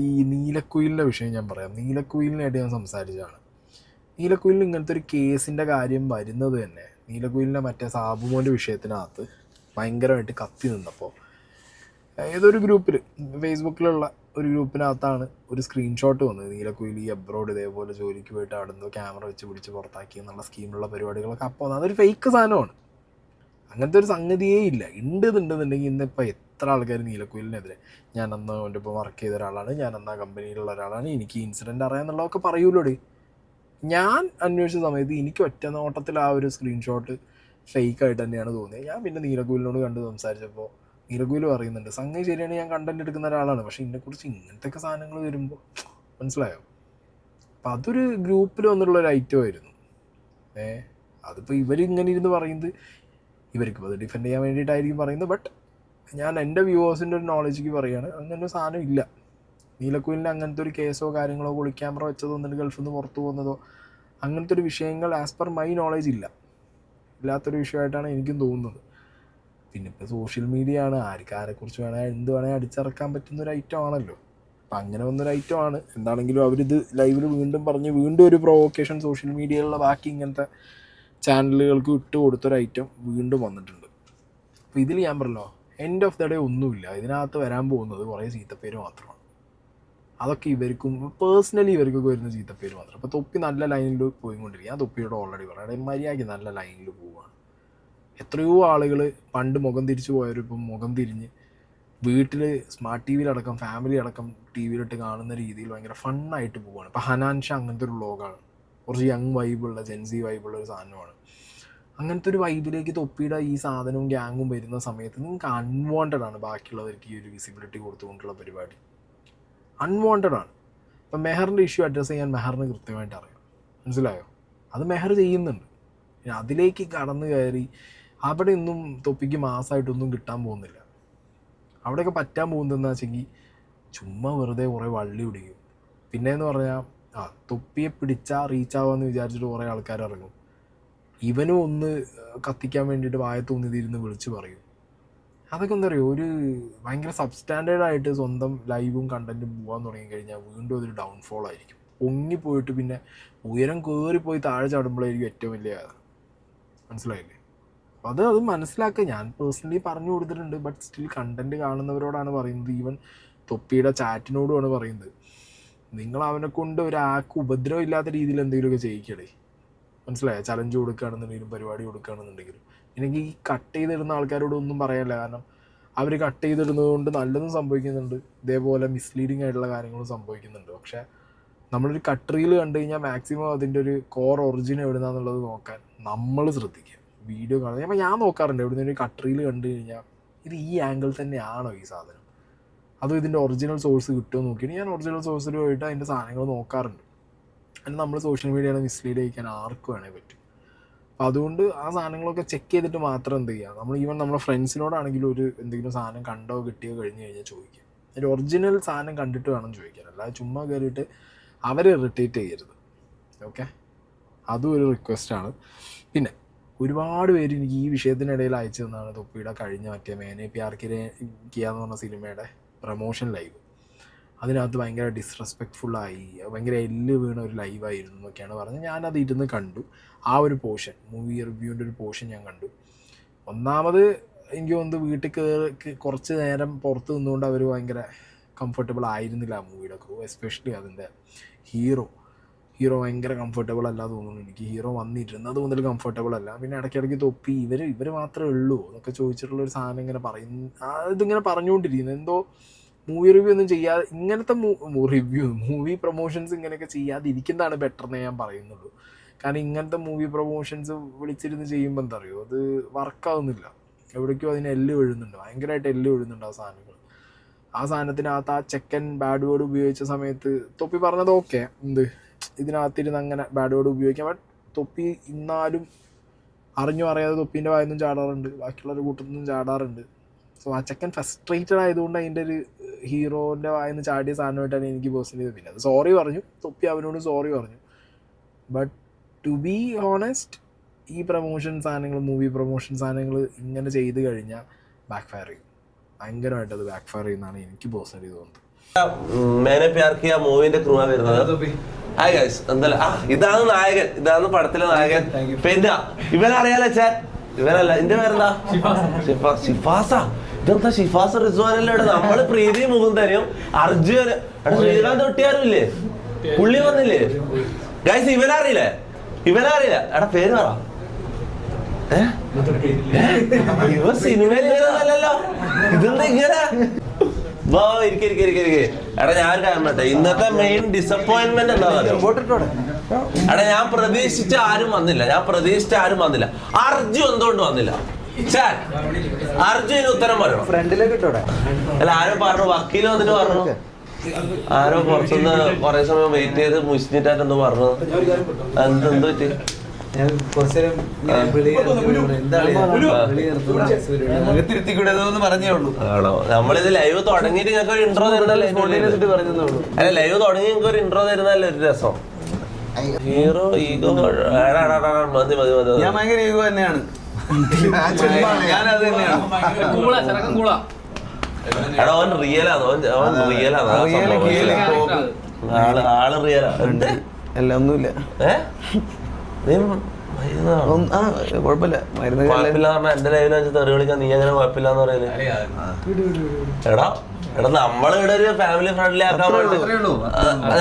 ഈ നീലക്കുയിലിൻ്റെ വിഷയം ഞാൻ പറയാം. നീലക്കുയിലിനായിട്ട് ഞാൻ സംസാരിച്ചതാണ്. നീലക്കുയിലിന് ഇങ്ങനത്തെ ഒരു കേസിൻ്റെ കാര്യം വരുന്നത് തന്നെ നീലക്കുയിലിൻ്റെ മറ്റേ സാബുമോൻ്റെ വിഷയത്തിനകത്ത് ഭയങ്കരമായിട്ട് കത്തി നിന്നപ്പോൾ ഏതൊരു ഗ്രൂപ്പിൽ, ഫേസ്ബുക്കിലുള്ള ഒരു ഗ്രൂപ്പിനകത്താണ് ഒരു സ്ക്രീൻഷോട്ട് വന്നത്. നീലക്കുയിൽ ഈ അബ്രോഡ് ഇതേപോലെ ജോലിക്ക് പോയിട്ട് അവിടെ ക്യാമറ വെച്ച് പിടിച്ച് പുറത്താക്കി എന്നുള്ള സ്കീമുള്ള പരിപാടികളൊക്കെ അപ്പോൾ വന്നത്. അതൊരു ഫേക്ക് സാധനമാണ്, അങ്ങനത്തെ ഒരു സംഗതിയേ ഇല്ല. ഉണ്ടെന്നുണ്ടെന്നുണ്ടെങ്കിൽ ഇന്നിപ്പോൾ എത്ര ആൾക്കാർ നീലക്കുയിലിനെതിരെ, ഞാൻ അന്ന് അവൻ്റെ ഇപ്പോൾ വർക്ക് ചെയ്ത ഒരാളാണ്, ഞാൻ അന്ന് ആ കമ്പനിയിലുള്ള ഒരാളാണ്, എനിക്ക് ഈ ഇൻസിഡൻറ്റ് അറിയാമെന്നുള്ളതൊക്കെ പറയൂലോടി. ഞാൻ അന്വേഷിച്ച സമയത്ത് എനിക്ക് ഒറ്റ നോട്ടത്തിൽ ആ ഒരു സ്ക്രീൻഷോട്ട് ഫേക്കായിട്ട് തന്നെയാണ് തോന്നിയത്. ഞാൻ പിന്നെ നീലക്കുയിലിനോട് കണ്ട് സംസാരിച്ചപ്പോൾ നീലക്കുയിൽ പറയുന്നുണ്ട്, സംഗതി ശരിയാണ്, ഞാൻ കണ്ടന്റ് എടുക്കുന്ന ഒരാളാണ്, പക്ഷേ ഇതിനെക്കുറിച്ച് ഇങ്ങനത്തെയൊക്കെ സാധനങ്ങൾ വരുമ്പോൾ മനസ്സിലായോ. അപ്പം അതൊരു ഗ്രൂപ്പിൽ വന്നിട്ടുള്ളൊരു ഐറ്റമായിരുന്നു. അതിപ്പോൾ ഇവരിങ്ങനെ ഇരുന്ന് പറയുന്നത് ഇവർക്കിപ്പോൾ അത് ഡിഫെൻഡ് ചെയ്യാൻ വേണ്ടിയിട്ടായിരിക്കും പറയുന്നത്. ബട്ട് ഞാൻ എൻ്റെ വ്യൂവേഴ്സിൻ്റെ ഒരു നോളജിക്ക് പറയുകയാണ്, അങ്ങനെ ഒരു സാധനം ഇല്ല. നീലക്കുയിലിന് അങ്ങനത്തെ ഒരു കേസോ കാര്യങ്ങളോ ഒളിക്യാമറ വെച്ചതോ എന്നിട്ട് ഗൾഫിൽ നിന്ന് പുറത്തു പോകുന്നതോ അങ്ങനത്തെ ഒരു വിഷയങ്ങൾ ആസ് പെർ മൈ നോളേജ് ഇല്ലാത്തൊരു വിഷയമായിട്ടാണ് എനിക്കും തോന്നുന്നത്. പിന്നെ ഇപ്പോൾ സോഷ്യൽ മീഡിയ ആണ്, ആരെക്കുറിച്ച് വേണേൽ എന്ത് വേണേൽ അടിച്ചിറക്കാൻ പറ്റുന്നൊരു ഐറ്റം ആണല്ലോ. അപ്പം അങ്ങനെ വന്നൊരു ഐറ്റമാണ്. എന്താണെങ്കിലും അവരിത് ലൈവിൽ വീണ്ടും പറഞ്ഞ് വീണ്ടും ഒരു പ്രൊവോക്കേഷൻ സോഷ്യൽ മീഡിയയിലുള്ള ബാക്കി ഇങ്ങനത്തെ ചാനലുകൾക്ക് ഇട്ട് കൊടുത്തൊരു ഐറ്റം വീണ്ടും വന്നിട്ടുണ്ട്. അപ്പോൾ ഇതിൽ ഞാൻ പറഞ്ഞല്ലോ, എൻഡ് ഓഫ് ദ ഡേ ഒന്നുമില്ല. ഇതിനകത്ത് വരാൻ പോകുന്നത് കുറേ ചീത്തപ്പേര് മാത്രമാണ്. അതൊക്കെ ഇവർക്കും പേഴ്സണലി ഇവർക്കൊക്കെ വരുന്ന ചീത്തപ്പേര് മാത്രം. അപ്പോൾ തൊപ്പി നല്ല ലൈനിൽ പോയിക്കൊണ്ടിരിക്കുക. ഞാൻ തൊപ്പിയോട് ഓൾറെഡി പറയാം, മര്യാദയ്ക്ക് നല്ല ലൈനിൽ പോവുകയാണ്. എത്രയോ ആളുകൾ പണ്ട് മുഖം തിരിച്ചു പോയവരിപ്പം മുഖം തിരിഞ്ഞ് വീട്ടിൽ സ്മാർട്ട് ടി വിയിലടക്കം ഫാമിലി അടക്കം ടി വിയിലിട്ട് കാണുന്ന രീതിയിൽ ഭയങ്കര ഫണ്ണായിട്ട് പോവുകയാണ്. ഇപ്പോൾ ഹനാൻഷ അങ്ങനത്തെ ഒരു വ്ളോഗാണ്, കുറച്ച് യങ് വൈബുള്ള ജെൻസി വൈബുള്ള ഒരു സാധനമാണ്. അങ്ങനത്തെ ഒരു വൈബിലേക്ക് തൊപ്പിയുടെ ഈ സാധനവും ഗ്യാങ്ങും വരുന്ന സമയത്ത് നിങ്ങൾക്ക് അൺവാണ്ടഡ് ആണ് ബാക്കിയുള്ളവർക്ക് ഈ ഒരു വിസിബിലിറ്റി കൊടുത്തുകൊണ്ടുള്ള പരിപാടി. അൺവാണ്ടഡ് ആണ്. ഇപ്പം മെഹറിൻ്റെ ഇഷ്യൂ അഡ്രസ്സ് ചെയ്യാൻ മെഹറിന് കൃത്യമായിട്ട് അറിയാം, മനസ്സിലായോ? അത് മെഹർ ചെയ്യുന്നുണ്ട്. അതിലേക്ക് കടന്നു കയറി അവിടെ ഒന്നും തൊപ്പിക്ക് മാസമായിട്ടൊന്നും കിട്ടാൻ പോകുന്നില്ല. അവിടെയൊക്കെ പറ്റാൻ പോകുന്നതെന്ന് വെച്ചെങ്കിൽ ചുമ്മാ വെറുതെ കുറേ വള്ളി പിടിക്കും. പിന്നെയെന്ന് പറഞ്ഞാൽ തൊപ്പിയെ പിടിച്ചാൽ റീച്ചാവാമെന്ന് വിചാരിച്ചിട്ട് കുറേ ആൾക്കാർ ഇറങ്ങും. ഇവനും ഒന്ന് കത്തിക്കാൻ വേണ്ടിയിട്ട് വായത്തോന്നിതിരുന്ന് വിളിച്ച് പറയും. അതൊക്കെ എന്താ പറയുക, ഒരു ഭയങ്കര സബ്സ്റ്റാൻഡേർഡായിട്ട് സ്വന്തം ലൈവും കണ്ടൻറ്റും പോകാൻ തുടങ്ങിക്കഴിഞ്ഞാൽ വീണ്ടും അതൊരു ഡൗൺഫോൾ ആയിരിക്കും. പൊങ്ങിപ്പോയിട്ട് പിന്നെ ഉയരം കയറിപ്പോയി താഴെ ചാടുമ്പോഴായിരിക്കും ഏറ്റവും വലിയ മനസ്സിലായില്ലേ. അപ്പോൾ അത് മനസ്സിലാക്കുക. ഞാൻ പേഴ്സണലി പറഞ്ഞു കൊടുത്തിട്ടുണ്ട്. ബട്ട് സ്റ്റിൽ കണ്ടൻറ്റ് കാണുന്നവരോടാണ് പറയുന്നത്, ഈവൻ തൊപ്പിയുടെ ചാറ്റിനോടുമാണ് പറയുന്നത്, നിങ്ങൾ അവനെ കൊണ്ട് ഒരാൾക്ക് ഉപദ്രവം ഇല്ലാത്ത രീതിയിൽ എന്തെങ്കിലുമൊക്കെ ചെയ്യിക്കടേ, മനസ്സിലായോ? ചലഞ്ച് കൊടുക്കുകയാണെന്നുണ്ടെങ്കിലും പരിപാടി കൊടുക്കുകയാണെന്നുണ്ടെങ്കിലും. എനിക്ക് ഈ കട്ട് ചെയ്തിടുന്ന ആൾക്കാരോട് ഒന്നും പറയാനില്ല. കാരണം അവർ കട്ട് ചെയ്തിടുന്നത് കൊണ്ട് നല്ലതും സംഭവിക്കുന്നുണ്ട്, ഇതേപോലെ മിസ്ലീഡിങ് ആയിട്ടുള്ള കാര്യങ്ങളും സംഭവിക്കുന്നുണ്ട്. പക്ഷേ നമ്മളൊരു കട്ട് റീൽ കണ്ടു കഴിഞ്ഞാൽ മാക്സിമം അതിൻ്റെ ഒരു കോർ ഒറിജിൻ എവിടുന്നാന്നുള്ളത് നോക്കാൻ നമ്മൾ ശ്രദ്ധിക്കുക. വീഡിയോ കാണുന്നത് അപ്പോൾ ഞാൻ നോക്കാറുണ്ട്, എവിടെ നിന്ന് ഒരു കട്ട് റീൽ കണ്ടു കഴിഞ്ഞാൽ ഇത് ഈ ആംഗിൾ തന്നെയാണോ ഈ സാധനം, അതോ ഇതിൻ്റെ ഒറിജിനൽ സോഴ്സ് കിട്ടുമോ നോക്കിയിട്ട് ഞാൻ ഒറിജിനൽ സോഴ്സിൽ പോയിട്ട് അതിൻ്റെ സാധനങ്ങൾ നോക്കാറുണ്ട്. അതിന് നമ്മൾ സോഷ്യൽ മീഡിയയിൽ മിസ്ലീഡ് ചെയ്യിക്കാൻ ആർക്കും വേണേൽ പറ്റും. അപ്പോൾ അതുകൊണ്ട് ആ സാധനങ്ങളൊക്കെ ചെക്ക് ചെയ്തിട്ട് മാത്രം എന്ത് ചെയ്യുക, നമ്മൾ ഈവൻ നമ്മുടെ ഫ്രണ്ട്സിനോടാണെങ്കിലും ഒരു എന്തെങ്കിലും സാധനം കണ്ടോ കിട്ടിയോ കഴിഞ്ഞ് കഴിഞ്ഞാൽ ചോദിക്കുക, ഒരു ഒറിജിനൽ സാധനം കണ്ടിട്ട് വേണം ചോദിക്കാൻ, അല്ലാതെ ചുമ്മാ കയറിയിട്ട് അവരെ ഇറിറ്റേറ്റ് ചെയ്യരുത്. ഓക്കെ, അതും ഒരു റിക്വസ്റ്റാണ്. പിന്നെ ഒരുപാട് പേര് എനിക്ക് ഈ വിഷയത്തിനിടയിൽ അയച്ചു തന്നാണ് തൊപ്പിയുടെ കഴിഞ്ഞ മറ്റേ മേനെ പ്യാർ കിയ എന്ന് പറഞ്ഞ സിനിമയുടെ പ്രമോഷൻ ലൈവ്. അതിനകത്ത് ഭയങ്കര ഡിസ്റെസ്പെക്റ്റ്ഫുള്ളായി, ഭയങ്കര എല്ല് വീണ ഒരു ലൈവായിരുന്നു എന്നൊക്കെയാണ് പറഞ്ഞത്. ഞാനത് ഇരുന്ന് കണ്ടു. ആ ഒരു പോർഷൻ, മൂവി റിവ്യൂവിൻ്റെ ഒരു പോർഷൻ ഞാൻ കണ്ടു. ഒന്നാമത് എനിക്ക് തോന്നുന്നത് വീട്ടിൽ കയറി കുറച്ച് നേരം പുറത്ത് നിന്നുകൊണ്ട് അവർ ഭയങ്കര കംഫർട്ടബിൾ ആയിരുന്നില്ല ആ മൂവിയുടെ ക്രൂ, എസ്പെഷ്യലി അതിൻ്റെ ഹീറോ ഭയങ്കര കംഫർട്ടബിൾ അല്ല തോന്നുന്നു എനിക്ക്. ഹീറോ വന്നിരുന്നത് മുതൽ കംഫർട്ടബിൾ അല്ല. പിന്നെ ഇടയ്ക്കിടയ്ക്ക് തൊപ്പി ഇവർ മാത്രമേ ഉള്ളൂ എന്നൊക്കെ ചോദിച്ചിട്ടുള്ളൊരു സാധനം ഇങ്ങനെ ഇതിങ്ങനെ പറഞ്ഞുകൊണ്ടിരിക്കുന്നത്. എന്തോ മൂവി റിവ്യൂ ഒന്നും ചെയ്യാതെ ഇങ്ങനത്തെ മൂവി പ്രൊമോഷൻസ് ഇങ്ങനെയൊക്കെ ചെയ്യാതിരിക്കുന്നതാണ് ബെറ്റർ എന്നേ ഞാൻ പറയുന്നുള്ളൂ. കാരണം ഇങ്ങനത്തെ മൂവി പ്രൊമോഷൻസ് വിളിച്ചിരുന്ന് ചെയ്യുമ്പോൾ എന്താ അറിയുമോ, അത് വർക്കാവുന്നില്ല. എവിടേക്കോ അതിന് എല്ല് വീഴുന്നുണ്ട്, ഭയങ്കരമായിട്ട് എല്ല് വീഴുന്നുണ്ട് ആ സാധനങ്ങൾ. ആ സാധനത്തിനകത്ത് ആ ചെക്കൻ ബാഡ് വേർഡ് ഉപയോഗിച്ച സമയത്ത് തൊപ്പി പറഞ്ഞത് ഓക്കെ, ഇതിനകത്തിരുന്ന് അങ്ങനെ ബാഡ് വേർഡ് ഉപയോഗിക്കാം. ബട്ട് തൊപ്പി ഇന്നാലും അറിഞ്ഞു അറിയാതെ തൊപ്പീൻ്റെ വായൊന്നും ചാടാറുണ്ട്, ബാക്കിയുള്ളവരുടെ കൂട്ടത്തിൽ നിന്നും ചാടാറുണ്ട്. സോ ആ ചെക്കൻ ഫ്രസ്ട്രേറ്റഡ് ആയതുകൊണ്ട് അതിൻ്റെ ഒരു ഹീറോൻ്റെ വായിന്ന് ചാടിയ സാധനമായിട്ടാണ് എനിക്ക് പേഴ്സണലി. പിന്നെ അത് സോറി പറഞ്ഞു, തൊപ്പി അവനോട് സോറി പറഞ്ഞു. ബട്ട് ടു ബി ഹോണസ്റ്റ്, ഈ പ്രൊമോഷൻ സാധനങ്ങൾ, മൂവി പ്രൊമോഷൻ സാധനങ്ങൾ ഇങ്ങനെ ചെയ്ത് കഴിഞ്ഞാൽ ബാക്ക് ഫയർ ചെയ്യും, ഭയങ്കരമായിട്ട് അത് ബാക്ക് ഫയർ ചെയ്യുന്നതാണ് എനിക്ക് പേഴ്സണലി തോന്നുന്നത്. മേനെ പ്യാർ കിയ മൂവിന്റെ ക്രൂ ആ വരുന്നത്. ഹായ് ഗൈസ്, എന്തായാലും ഇതാണ് നായകൻ, ഇതാണ് പടത്തിലെ നായകൻ. പിന്നെ ഇവനറിയാലോ ചാൻ, ഇവനല്ല, എന്റെ പേരെന്താ? ഷിഫാസ. ഇതെന്താ ഷിഫാസ് റിസ്വാനല്ലേ? നമ്മള് പ്രീതി മുകുന്ദനും അർജുന്, ശ്രീകാന്ത് ഒട്ടിയാരും ഇല്ലേ, പുള്ളി വന്നില്ലേ ഗൈസ്? ഇവനറിയില്ല. എടാ പേര് പറ. ഇവ സിനിമയിൽ ഇങ്ങനെയൊന്നല്ലോ, ഇതെന്താ ഇങ്ങനെ? എടാ ഞാൻ കാര്യം പറ്റേ, ഇന്നത്തെ മെയിൻ ഡിസപ്പോയിന്റ്മെന്റ് എന്താ പറയുക? എടാ ഞാൻ പ്രതീക്ഷിച്ച ആരും വന്നില്ല. അർജു എന്തുകൊണ്ട് വന്നില്ല? അർജുന് ഉത്തരം പറയണം. അല്ല ആരോ പറഞ്ഞു, വക്കീല് വന്നിട്ട് പറഞ്ഞു, ആരോ പുറത്തുനിന്ന് കുറെ സമയം വെയിറ്റ് ചെയ്ത് മുഷിഞ്ഞിട്ടായിട്ട് എന്തോ പറഞ്ഞു. എന്തോ പറ്റി? ആണോ? നമ്മളിത് ലൈവ് തുടങ്ങിയിട്ട് ഞങ്ങൾക്ക് ഒരു ഇൻട്രോ തരുന്നല്ലേ? അല്ല ലൈവ് തുടങ്ങി ഞങ്ങൾക്ക് ഒരു ഇൻട്രോ തരുന്നല്ലേ ഒരു രസം. ഹീറോ ഈഗോ, മതി. ഞാൻ ഭയങ്കര ഈഗോ തന്നെയാണ്. ഞാനത് തന്നെയാണ്. എടാ ഓൻ റിയലാണ്, ആള് റിയലാണ്. അല്ല ഒന്നുമില്ല, കുഴപ്പമില്ല. എന്റെ ലൈവിൽ വെച്ച് തെറി വിളിക്കാൻ നീ അങ്ങനെ കുഴപ്പമില്ലാന്ന് പറയുന്നത്? എടാ നമ്മളിവിടെ ഒരു ഫാമിലി ഫ്രണ്ട്ലി ആക്കാൻ വേണ്ടി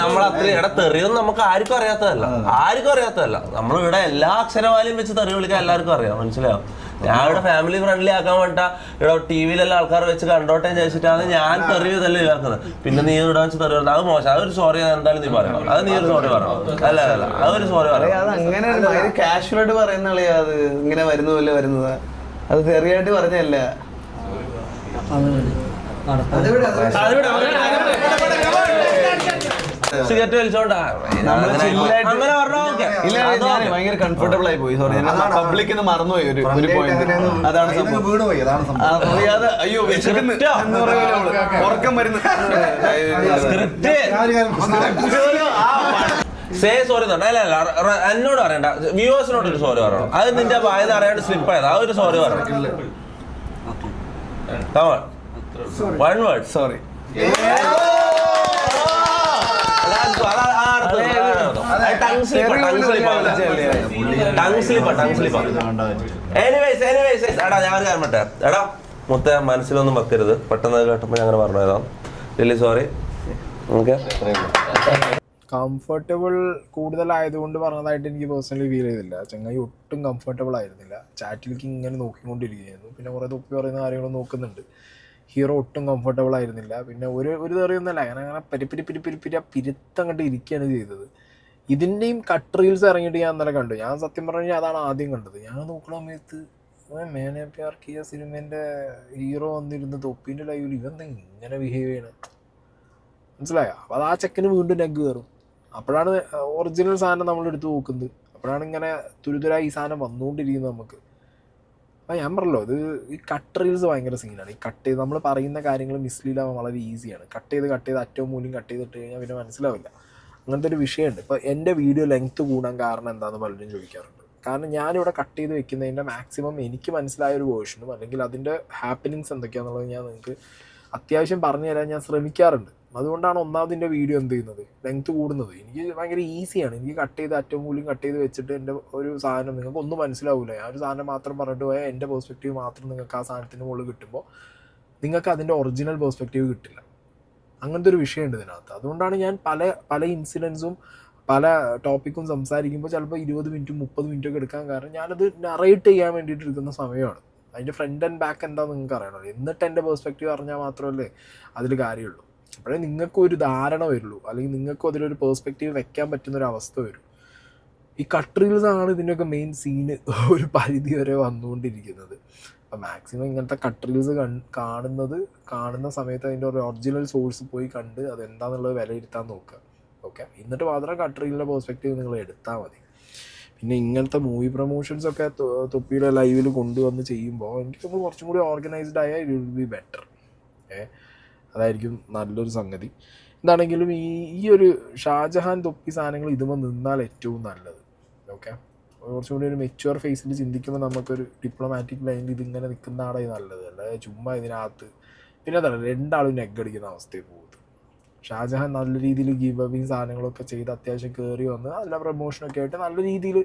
നമ്മളത്രയും. എടാ തെറിയൊന്നും നമുക്ക് ആർക്കും അറിയാത്തതല്ല. നമ്മളിവിടെ എല്ലാ അക്ഷരവാലിയും വെച്ച് തെറി വിളിക്കാൻ എല്ലാവർക്കും അറിയാം, മനസ്സിലാവും. ഞാൻ ഇവിടെ ഫാമിലി ഫ്രണ്ട്ലി ആക്കാൻ വേണ്ടിട്ടാ ഇവിടെ ടി വിയിലെല്ലാം ആൾക്കാർ വെച്ച് കണ്ടോട്ടെ ചോദിച്ചിട്ടാണ് ഞാൻ തെറി ഇതല്ലേ ഇതാക്കുന്നത്. പിന്നെ നീ ഇവിടെ വെച്ച് തെറി അത് മോശം. അതൊരു സോറി എന്തായാലും നീ പറയണം. അത് നീ ഒരു സോറി പറയണം. അല്ല അതൊരു സോറി പറയാം. അത് അങ്ങനെ കാഷ്വലായിട്ട് പറയുന്ന കളിയാ. അത് ഇങ്ങനെ വരുന്നതല്ലേ വരുന്നത്, അത് തെറിയായിട്ട് പറഞ്ഞല്ല. സിഗരറ്റ് വലിച്ചോണ്ടാ ഭയങ്കര കംഫർട്ടബിൾ ആയി പോയി. സോറി, പബ്ലിക് മറന്നുപോയി ഒരു പോയിന്റ്. അതാണ് അറിയാതെ അയ്യോ ഉറക്കം വരുന്നു. സേ സോറി എന്നോട് പറയണ്ട, വ്യൂവേഴ്സിനോട് ഒരു സോറി പറയണം. അത് നിന്റെ വായന അറിയാണ്ട് സ്ലിപ്പ് ആയത്, ആ ഒരു സോറി പറയണം. One word sorry. എടാ മുത്ത മനസ്സിലൊന്നും വെക്കരുത്, പെട്ടെന്ന് കേട്ടപ്പോൾ ഞങ്ങൾ പറഞ്ഞതാ. Really sorry. ഓക്കെ, കംഫർട്ടബിൾ കൂടുതലായതുകൊണ്ട് പറഞ്ഞതായിട്ട് എനിക്ക് പേഴ്സണലി ഫീൽ ചെയ്തില്ല. ചങ്ങായി ഒട്ടും കംഫർട്ടബിൾ ആയിരുന്നില്ല. ചാറ്റിലേക്ക് ഇങ്ങനെ നോക്കിക്കൊണ്ടിരിക്കുകയായിരുന്നു. പിന്നെ കുറേ തൊപ്പി പറയുന്ന കാര്യങ്ങൾ നോക്കുന്നുണ്ട്. ഹീറോ ഒട്ടും കംഫർട്ടബിൾ ആയിരുന്നില്ല. പിന്നെ ഒരു തെറിയൊന്നുമല്ല, അങ്ങനെ പിരുത്തങ്ങോട്ട് ഇരിക്കുകയാണ് ചെയ്തത്. ഇതിൻ്റെയും കട്ട് റീൽസ് ഇറങ്ങിയിട്ട് ഞാൻ ഇന്നലെ കണ്ടു. ഞാൻ സത്യം പറഞ്ഞു അതാണ് ആദ്യം കണ്ടത്. ഞാൻ നോക്കുന്ന സമയത്ത് മേനെ പ്യാർ കിയ സിനിമേൻ്റെ ഹീറോ വന്നിരുന്ന തൊപ്പീൻ്റെ ലൈവിൽ ഇവന്താ ഇങ്ങനെ ബിഹേവ് ചെയ്യണം, മനസ്സിലായോ? അപ്പോൾ അത് ആ ചെക്കന് വീണ്ടും നെഗ് കയറും. അപ്പോഴാണ് ഒറിജിനൽ സാധനം നമ്മൾ എടുത്ത് നോക്കുന്നത്. അപ്പോഴാണ് ഇങ്ങനെ തുരുതുരായി ഈ സാധനം വന്നുകൊണ്ടിരിക്കുന്നത് നമുക്ക്. അപ്പോൾ ഞാൻ പറഞ്ഞല്ലോ ഇത് ഈ കട്ട് റീൽസ് ഭയങ്കര സീനാണ്. ഈ കട്ട് ചെയ്ത് നമ്മൾ പറയുന്ന കാര്യങ്ങൾ മിസ്ലീഡ് ആവാൻ വളരെ ഈസിയാണ്. കട്ട് ചെയ്ത് അറ്റവും മൂല്യം കട്ട് ചെയ്തിട്ട് കഴിഞ്ഞാൽ പിന്നെ മനസ്സിലാവില്ല. അങ്ങനത്തെ ഒരു വിഷയമുണ്ട്. ഇപ്പോൾ എൻ്റെ വീഡിയോ ലെങ്ത്ത് കൂടാൻ കാരണം എന്താണെന്ന് പലരും ചോദിക്കാറുണ്ട്. കാരണം ഞാനിവിടെ കട്ട് ചെയ്ത് വെക്കുന്നതിൻ്റെ മാക്സിമം എനിക്ക് മനസ്സിലായ ഒരു വേർഷനും അല്ലെങ്കിൽ അതിൻ്റെ ഹാപ്പനിങ്സ് എന്തൊക്കെയാണെന്നുള്ളത് ഞാൻ നിങ്ങൾക്ക് അത്യാവശ്യം പറഞ്ഞു തരാൻ ഞാൻ ശ്രമിക്കാറുണ്ട്. അതുകൊണ്ടാണ് ഒന്നാമതിൻ്റെ വീഡിയോ എന്ത് ചെയ്യുന്നത് ലെങ്ത്ത് കൂടുന്നത്. എനിക്ക് ഭയങ്കര ഈസിയാണ്. എനിക്ക് കട്ട് ചെയ്ത് അറ്റവും മൂല്യം കട്ട് ചെയ്ത് വെച്ചിട്ട് എൻ്റെ ഒരു സാധനം നിങ്ങൾക്ക് ഒന്നും മനസ്സിലാവില്ല. ഞാൻ ഒരു സാധനം മാത്രം പറഞ്ഞിട്ട് പോയാൽ എൻ്റെ പെർസ്പെക്റ്റീവ് മാത്രം നിങ്ങൾക്ക് ആ സാധനത്തിന് മുകളിൽ കിട്ടുമ്പോൾ നിങ്ങൾക്ക് അതിൻ്റെ ഒറിജിനൽ പെർസ്പെക്റ്റീവ് കിട്ടില്ല. അങ്ങനത്തെ ഒരു വിഷയമുണ്ട് ഇതിനകത്ത്. അതുകൊണ്ടാണ് ഞാൻ പല ഇൻസിഡൻസും പല ടോപ്പിക്കും സംസാരിക്കുമ്പോൾ ചിലപ്പോൾ 20 മിനിറ്റും 30 മിനിറ്റും ഒക്കെ എടുക്കാൻ കാരണം ഞാനത് നറേറ്റ് ചെയ്യാൻ വേണ്ടിയിട്ട് എടുക്കുന്ന സമയമാണ്. അതിൻ്റെ ഫ്രണ്ട് ആൻഡ് ബാക്ക് എന്താണെന്ന് നിങ്ങൾക്ക് അറിയണം. എന്നിട്ട് എൻ്റെ പെർസ്പെക്റ്റീവ് അറിഞ്ഞാൽ മാത്രമല്ലേ അതിൽ കാര്യമുള്ളൂ. അപ്പോഴേ നിങ്ങൾക്കും ഒരു ധാരണ വരുള്ളൂ, അല്ലെങ്കിൽ നിങ്ങൾക്കും അതിലൊരു പെർസ്പെക്റ്റീവ് വെക്കാൻ പറ്റുന്നൊരവസ്ഥ വരും. ഈ കട്ട് റീൽസ് ആണ് ഇതിൻ്റെയൊക്കെ മെയിൻ സീന് ഒരു പരിധി വരെ വന്നുകൊണ്ടിരിക്കുന്നത്. അപ്പം മാക്സിമം ഇങ്ങനത്തെ കട്ട് റീൽസ് കാണുന്ന സമയത്ത് അതിൻ്റെ ഒരു ഒറിജിനൽ സോഴ്സ് പോയി കണ്ട് അതെന്താണെന്നുള്ളത് വിലയിരുത്താൻ നോക്കുക. ഓക്കെ, എന്നിട്ട് മാത്രം കട്ട് റീലിൻ്റെ പെർസ്പെക്റ്റീവ് നിങ്ങൾ എടുത്താൽ മതി. പിന്നെ ഇങ്ങനത്തെ മൂവി പ്രൊമോഷൻസൊക്കെ തൊപ്പിയുടെ ലൈവിൽ കൊണ്ടുവന്ന് ചെയ്യുമ്പോൾ എനിക്ക് തോന്നുന്നു കുറച്ചും കൂടി ഓർഗനൈസ്ഡ് ആയാൽ ഇറ്റ് വിൽ ബി ബെറ്റർ. അതായിരിക്കും നല്ലൊരു സംഗതി. എന്താണെങ്കിലും ഈ ഒരു ഷാജഹാൻ തൊപ്പി സാധനങ്ങൾ ഇതുമ്പോൾ നിന്നാൽ ഏറ്റവും നല്ലത്. ഓക്കെ, കുറച്ചും കൂടി ഒരു മെച്യൂർ ഫേസിൽ ചിന്തിക്കുമ്പോൾ നമുക്കൊരു ഡിപ്ലോമാറ്റിക് ലൈനിൽ ഇതിങ്ങനെ നിൽക്കുന്ന ആളെ നല്ലത്. അല്ലാതെ ചുമ്മാ ഇതിനകത്ത് പിന്നെ അതല്ല രണ്ടാളും നെഗടിക്കുന്ന അവസ്ഥയിൽ പോകുന്നത്. ഷാജഹാൻ നല്ല രീതിയിൽ ഗീവ് അവേയും സാധനങ്ങളൊക്കെ ചെയ്ത് അത്യാവശ്യം കയറി വന്ന് നല്ല പ്രൊമോഷനൊക്കെ ആയിട്ട് നല്ല രീതിയിൽ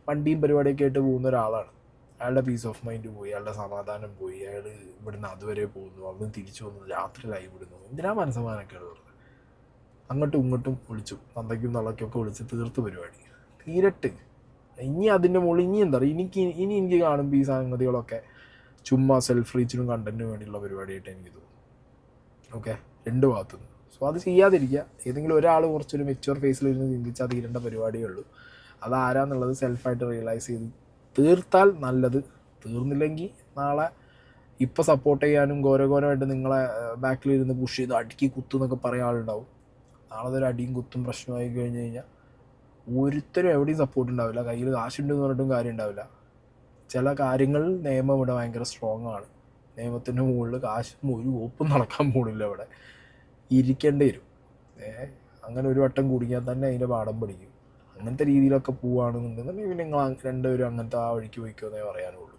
വണ്ടിയും പരിപാടിയൊക്കെ ആയിട്ട് പോകുന്ന ഒരാളാണ്. അയാളുടെ പീസ് ഓഫ് മൈൻഡ് പോയി, അയാളുടെ സമാധാനം പോയി, അയാൾ ഇവിടുന്ന് അതുവരെ പോകുന്നു, അവിടുന്ന് തിരിച്ചു വന്നു, രാത്രി ലൈവ് ഇടുന്നു. എന്തിനാ മനസ്സമാനമൊക്കെ ഉള്ളത്? അങ്ങോട്ടും ഇങ്ങോട്ടും വിളിച്ചു, തന്തയ്ക്കും തള്ളയ്ക്കൊക്കെ വിളിച്ച് തീർത്ത് പരിപാടി തീരട്ട്. ഇനി അതിൻ്റെ മുകളിൽ ഇനി എന്താ പറയുക, എനിക്ക് കാണുമ്പോൾ ഈ സംഗതികളൊക്കെ ചുമ്മാ സെൽഫ് റീച്ചിനും കണ്ടന്റിനും വേണ്ടിയുള്ള പരിപാടിയായിട്ട് എനിക്ക് തോന്നും. ഓക്കെ, രണ്ട് ഭാഗത്തുനിന്ന്. സോ അത് ചെയ്യാതിരിക്കുക. ഏതെങ്കിലും ഒരാൾ കുറച്ചൊരു മെച്യൂർ ഫേസിലിരുന്ന് ചിന്തിച്ചാൽ തീരേണ്ട പരിപാടിയേ ഉള്ളൂ. അതാരാന്നുള്ളത് സെൽഫായിട്ട് റിയലൈസ് ചെയ്ത് തീർത്താൽ നല്ലത്. തീർന്നില്ലെങ്കിൽ നാളെ ഇപ്പോൾ സപ്പോർട്ട് ചെയ്യാനും ഘോരഘോരമായിട്ട് നിങ്ങളെ ബാക്കിലിരുന്ന് പുഷ് ചെയ്ത് അടുക്കി കുത്തു എന്നൊക്കെ പറയാൻ ആളുണ്ടാവും. നാളെ അതൊരു അടിയും കുത്തും പ്രശ്നമായി കഴിഞ്ഞ് കഴിഞ്ഞാൽ ഒരുത്തരും എവിടെയും സപ്പോർട്ട് ഉണ്ടാവില്ല. കയ്യിൽ കാശുണ്ടെന്ന് പറഞ്ഞിട്ടും കാര്യം ഉണ്ടാവില്ല. ചില കാര്യങ്ങളിൽ നിയമം ഇവിടെ ഭയങ്കര സ്ട്രോങ് ആണ്. നിയമത്തിൻ്റെ മുകളിൽ കാശും ഒരു ഓപ്പും നടക്കാൻ പോണില്ല. ഇവിടെ ഇരിക്കേണ്ടി വരും. അങ്ങനെ ഒരു വട്ടം കുടുങ്ങിയാൽ തന്നെ അതിൻ്റെ പാഠം പഠിക്കും. അങ്ങനത്തെ രീതിയിലൊക്കെ പോവുകയാണെന്നുണ്ടെങ്കിൽ പിന്നെ നിങ്ങൾ രണ്ടുപേരും അങ്ങനത്തെ ആ വഴിക്ക് പോയിക്കോന്നേ പറയാനുള്ളൂ.